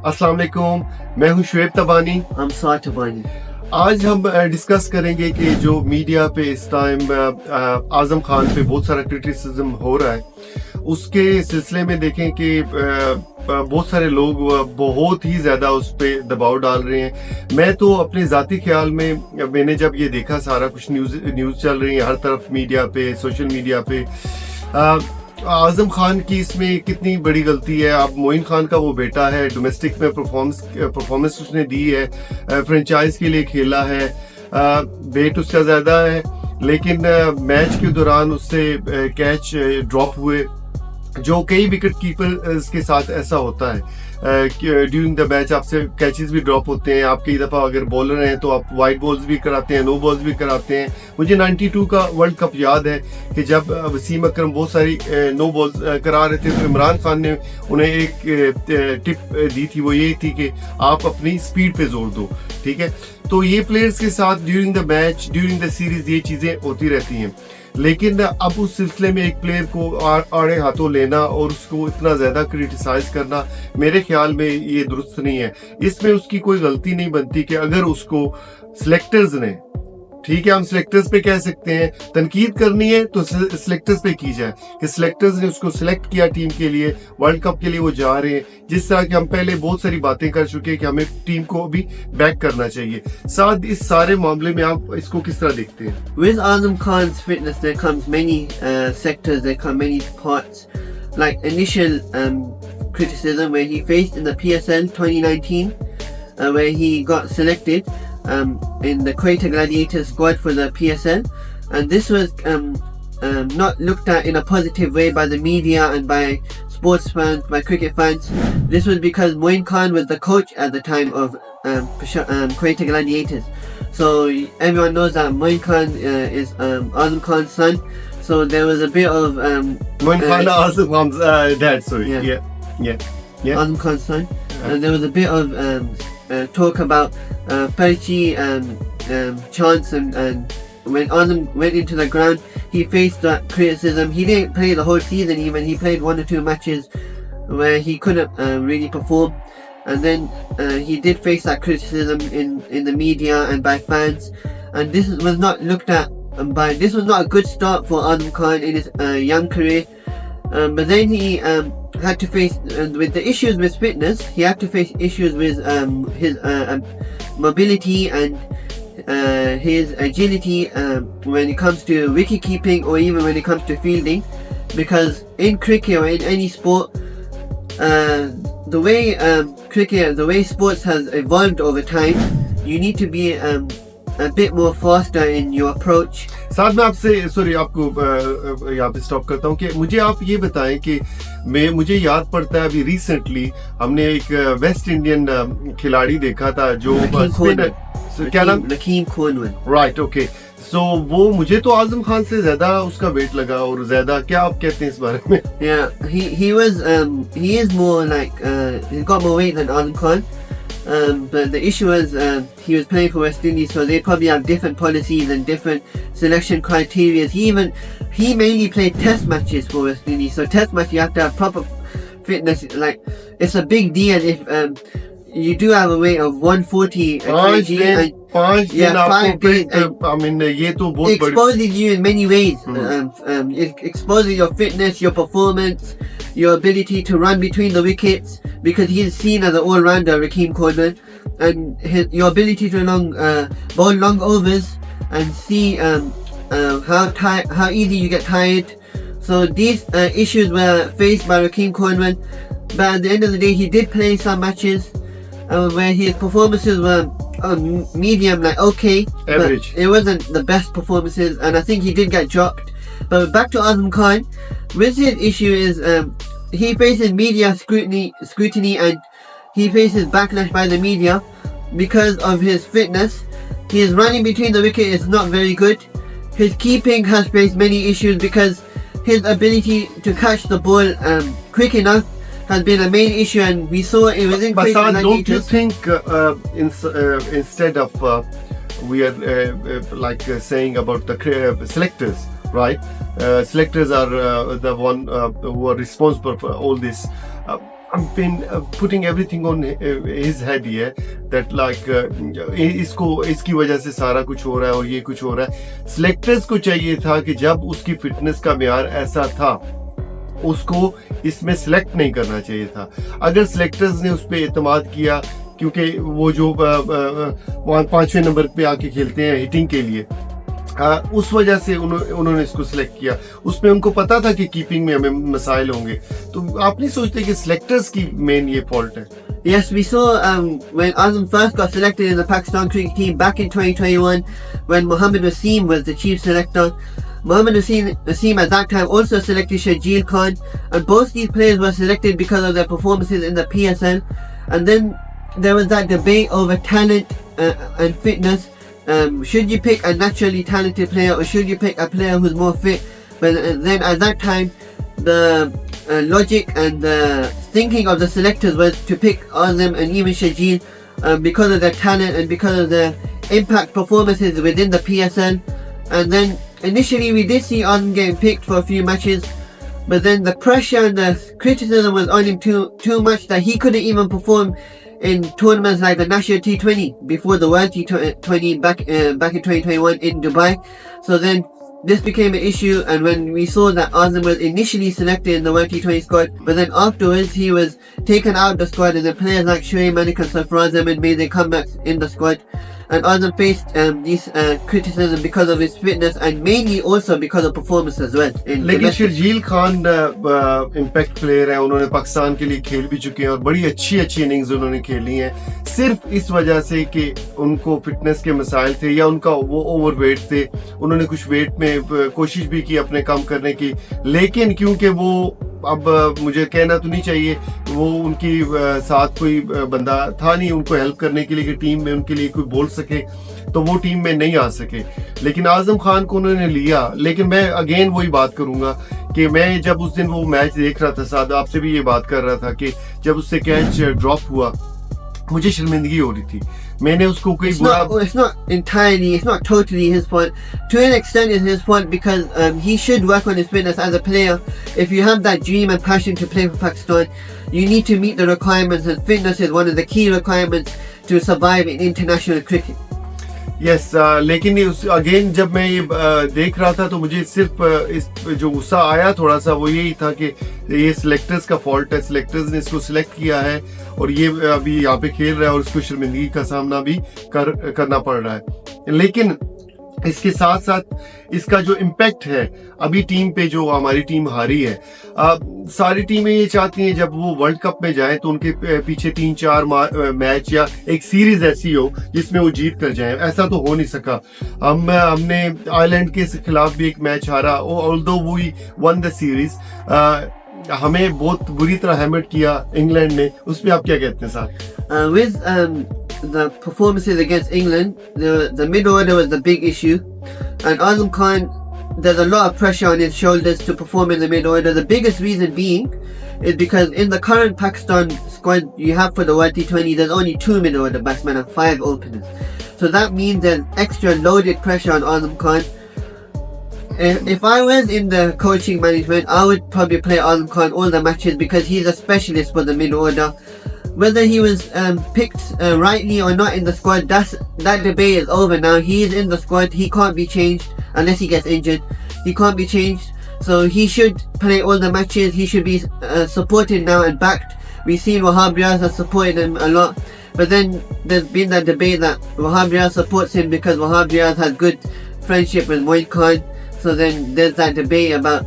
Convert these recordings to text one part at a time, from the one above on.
अस्सलाम वालेकुम, मैं हूं शुएब तबानी। I'm Saad Tabani. आज हम डिस्कस करेंगे कि जो मीडिया पे इस टाइम आजम खान पे बहुत सारा क्रिटिसिज्म हो रहा है, उसके सिलसिले में देखें कि बहुत सारे लोग बहुत ही ज़्यादा उस पर दबाव डाल रहे हैं। मैं तो अपने ज़ाती ख्याल में मैंने जब ये देखा सारा कुछ न्यूज़ चल रही है हर तरफ मीडिया पे, सोशल मीडिया पे, आजम खान की इसमें कितनी बड़ी गलती है। अब मोइन खान का वो बेटा है, डोमेस्टिक में परफॉर्मेंस उसने दी है, फ्रेंचाइज के लिए खेला है, वेट उसका ज़्यादा है, लेकिन मैच के दौरान उससे कैच ड्रॉप हुए, जो कई विकेट कीपर्स के साथ ऐसा होता है। ड्यूरिंग द मैच आपसे कैचेस भी ड्रॉप होते हैं, आप कई दफ़ा अगर बॉलर हैं तो आप वाइड बॉल्स भी कराते हैं, नो बॉल्स भी कराते हैं। मुझे 92 का वर्ल्ड कप याद है कि जब वसीम अकरम बहुत सारी नो बॉल्स करा रहे थे तो इमरान खान ने उन्हें एक टिप दी थी, वो ये थी कि आप अपनी स्पीड पे जोर दो, ठीक है। तो ये प्लेयर्स के साथ during the match, during the series ये चीज़ें होती रहती हैं, लेकिन अब उस सिलसिले में एक प्लेयर को आड़े हाथों लेना और उसको इतना ज़्यादा क्रिटिसाइज करना मेरे ख्याल में ये दुरुस्त नहीं है। इसमें उसकी कोई गलती नहीं बनती कि अगर उसको सिलेक्टर्स ने, ठीक है हम सिलेक्टर्स पे कह सकते हैं, तनकीद करनी है तो सिलेक्टर्स पे की जाए कि सिलेक्टर्स ने उसको सिलेक्ट किया टीम के लिए, वर्ल्ड कप के लिए वो जा रहे हैं। जिस तरह की हम पहले बहुत सारी बातें कर चुके हैं कि हमें टीम को भी बैक करना चाहिए। साथ इस सारे मामले में आप इसको किस तरह देखते हैं? With Azam Khan's fitness, there comes many sectors, there come many parts. Like initial criticism where he faced in the PSL 2019, where he got selected in the Quetta Gladiators squad for the PSL, and this was not looked at in a positive way by the media and by sports fans, by cricket fans. This was because Moin Khan was the coach at the time of Quetta Gladiators. So everyone knows that Moin Khan is Azam Khan's son. So there was a bit of Moin Khan Azam Khan's dad, sorry. Yeah. Azam Khan's son, and there was a bit of talk about Perchi chance, and when Azam went into the ground, he faced that criticism. He didn't play the whole season even. He played 1 or 2 matches where he couldn't really perform, and then he did face that criticism in the media and by fans, and this was not looked at this was not a good start for Azam Khan in his young career. But then he had to face with the issues with fitness. He had to face issues with his mobility and his agility when it comes to wicket keeping or even when it comes to fielding, because in cricket or in any sport, the way sports has evolved over time, you need to be a bit more faster in your approach. साथ में आपसे sorry आपको यहाँ पे stop करता हूँ कि मुझे आप ये बताएं कि मुझे याद पड़ता है अभी रिसेंटली हमने एक वेस्ट इंडियन खिलाड़ी देखा था जो क्या नाम, लकीम कोनवन, राइट, ओके। सो वो मुझे तो आजम खान से ज्यादा उसका वेट लगा और ज्यादा, क्या आप कहते हैं इस बारे में? Yeah, he is more like he's got more weight than Azam Khan. But the issue is he was playing for West Indies, so they probably have different policies and different selection criteria. He mainly played test matches for West Indies, so test match you have to have proper fitness. Like it's a big deal if you do have a weight of 140 kg and 5 days. I mean ये तो बहुत it exposes you in many ways. It exposes your fitness, your performance, your ability to run between the wickets, because he is seen as an all-rounder, Rakeem Coleman, and your ability to bowl long overs and see how easy you get tired. So these issues were faced by Rakeem Coleman, but at the end of the day, he did play some matches where his performances were medium, like okay, average. It wasn't the best performances, and I think he did get dropped. But back to Azam Khan, with his issue is he faces media scrutiny and he faces backlash by the media because of his fitness. His running between the wicket is not very good. His keeping has faced many issues because his ability to catch the ball quick enough has been a main issue, and we saw it was in Basad, don't you think instead of we are saying about the selectors, right? Selectors are the one who are responsible for all this. I've been putting everything on his head here that like इसकी वजह से सारा कुछ हो रहा है और ये कुछ हो रहा है. Selectors को चाहिए था कि जब उसकी फिटनेस का म्यार ऐसा था उसको इसमें सिलेक्ट नहीं करना चाहिए था. अगर सिलेक्टर्स ने उस पर एतमाद किया क्योंकि वो जो 5वें नंबर पे आके खेलते हैं हिटिंग के लिए, उस वजह से उन्होंने इसको सिलेक्ट किया. उसमें उनको पता था कि कीपिंग में हमें मसाइल होंगे. तो आप नहीं सोचते कि सिलेक्टर्स की मेन ये फॉल्ट है? Yes, we saw when Azam first got selected in the Pakistan cricket team back in 2021 when Mohammad Waseem was the chief selector. Mohammad Waseem at that time also selected Shajeel Khan, and both these players were selected because of their performances in the PSL. And then there was that debate over talent and fitness. Should you pick a naturally talented player or should you pick a player who's more fit? But then at that time, the logic and the thinking of the selectors was to pick Azam and even Shajeel because of their talent and because of their impact performances within the PSL. And then initially we did see Azam getting picked for a few matches, but then the pressure and the criticism was on him too much that he couldn't even perform in tournaments like the National T20 before the World T20 back in 2021 in Dubai. So then this became an issue, and when we saw that Azam was initially selected in the World T20 squad, but then afterwards he was taken out of the squad, and then players like Shoaib Malik and Sarfaraz Ahmed made their comebacks in the squad. And Azam faced these criticism because of his fitness and mainly also because of performance as well. लेकिन Sharjeel Khan impact player है, उन्होंने पाकिस्तान के लिए खेल भी चुके हैं और बड़ी अच्छी इनिंग्स उन्होंने खेली हैं. सिर्फ इस वजह से कि उनको फिटनेस के मसाइल थे या उनका वो ओवरवेट थे, उन्होंने कुछ वेट में कोशिश भी की अपने कम करने की, लेकिन क्योंकि वो अब मुझे कहना तो नहीं चाहिए वो उनकी साथ कोई बंदा था नहीं उनको हेल्प करने के लिए कि टीम में उनके लिए कोई बोल सके, तो वो टीम में नहीं आ सके. लेकिन आजम खान को उन्होंने लिया. लेकिन मैं अगेन वही बात करूंगा कि मैं जब उस दिन वो मैच देख रहा था, साथ आपसे भी ये बात कर रहा था कि जब उससे कैच ड्रॉप हुआ मुझे शर्मिंदगी हो रही थी. मैंने उसको कोई it's not totally his fault. To an extent it's his fault because he should work on his fitness as a player. If you have that dream and passion to play for Pakistan, you need to meet the requirements, and fitness is one of the key requirements to survive in international cricket. Yes लेकिन again जब मैं ये देख रहा था तो मुझे सिर्फ इस जो गुस्सा आया थोड़ा सा वो यही था कि ये सिलेक्टर्स का फॉल्ट है. सिलेक्टर्स ने इसको सिलेक्ट किया है और ये अभी यहाँ पे खेल रहा है और इसको शर्मिंदगी का सामना भी करना पड़ रहा है. लेकिन इसके साथ साथ इसका जो इम्पैक्ट है अभी टीम पे, जो हमारी टीम हारी है, सारी टीमें ये चाहती हैं जब वो वर्ल्ड कप में जाएं तो उनके पीछे 3-4 मैच या एक सीरीज ऐसी हो जिसमें वो जीत कर जाएं. ऐसा तो हो नहीं सका. हमने आयरलैंड के खिलाफ भी एक मैच हारा, although we won the series. हमें बहुत बुरी तरह हैमर किया इंग्लैंड ने. उस पर आप क्या कहते हैं साहब? With the performances against England, the mid order was the big issue, and Azam Khan, there's a lot of pressure on his shoulders to perform in the mid order. The biggest reason being is because in the current Pakistan squad you have for the World T20, there's only 2 mid order batsmen and 5 openers. So that means there's extra loaded pressure on Azam Khan. If I was in the coaching management, I would probably play Azam Khan all the matches because he's a specialist for the mid order. Whether he was picked rightly or not in the squad, that debate is over now. He is in the squad. He can't be changed unless he gets injured. He can't be changed. So he should play all the matches. He should be supported now and backed. We've seen Wahab Riaz has supported him a lot. But then there's been that debate that Wahab Riaz supports him because Wahab Riaz has good friendship with Moin Khan. So then there's that debate about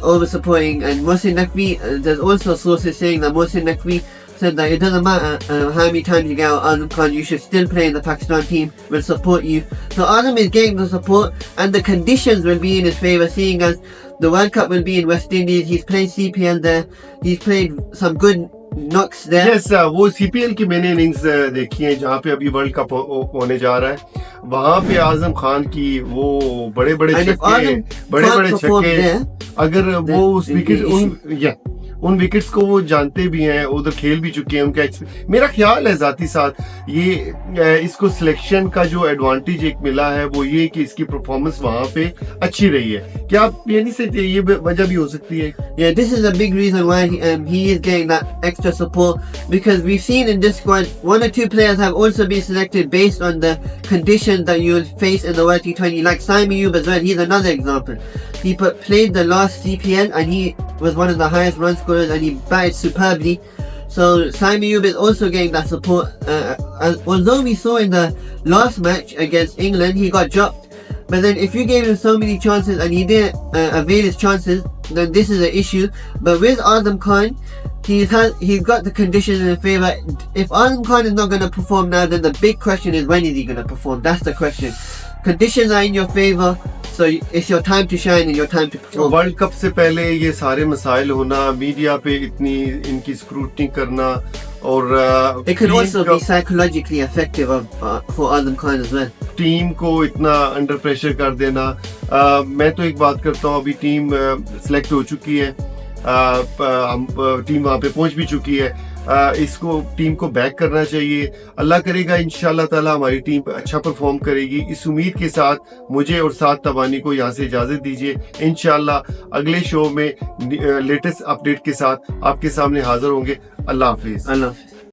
over supporting. And Mohsin Naqvi, there's also sources saying that Mohsin Naqvi said that it doesn't matter how many times you get out Azam Khan, you should still play in the Pakistan team, will support you. So Azam is getting the support and the conditions will be in his favour, seeing as the World Cup will be in West Indies. He's played CPL there, he's played some good knocks there. Yes, वो CPL की मैंने innings देखी हैं जहाँ पे अभी world cup होने जा रहा है. वहाँ पे आजम खान की वो बड़े छक्के, अगर वो उस विकेट उन विकेट्स को वो जानते भी हैं, उधर खेल भी चुके हैं, उनका मेरा ख्याल है जाती साथ ये इसको सिलेक्शन का जो एडवांटेज एक मिला है वो ये कि इसकी परफॉर्मेंस वहां पे अच्छी रही है। क्या आप ये नहीं सकते ये वजह भी हो सकती है? Yeah, this is a big reason why he is getting that extra support, because we've seen in this squad 1 or 2 players have also been selected based on the conditions that you will face in the World T20, like Saim Ayub as well. He's another example. He played the last CPL and he was one of the highest run scorers and he batted superbly. So Saim Ayub is also getting that support. Although we saw in the last match against England he got dropped, but then if you gave him so many chances and he didn't avail his chances, then this is an issue. But with Azam Khan, he's got the conditions in his favour. If Azam Khan is not going to perform now, then the big question is when is he going to perform? That's the question. Conditions are in your favour, so it's your time to shine and your time to perform. World cup से पहले ये सारे मसाइल होना, media पे इतनी इनकी scrutiny करना, और It could also be psychologically effective for Azam Khan as well. Team को इतना अंडर प्रेशर कर देना। मैं तो एक बात करता हूँ, अभी टीम सिलेक्ट हो चुकी है, टीम वहाँ पे पहुँच भी चुकी है, इसको टीम को बैक करना चाहिए। अल्लाह करेगा इंशाल्लाह ताला हमारी टीम अच्छा परफॉर्म करेगी। इस उम्मीद के साथ मुझे और साथ तबानी को यहाँ से इजाज़त दीजिए। इंशाल्लाह अगले शो में लेटेस्ट अपडेट के साथ आपके सामने हाजिर होंगे। अल्लाह हाफिज़। I love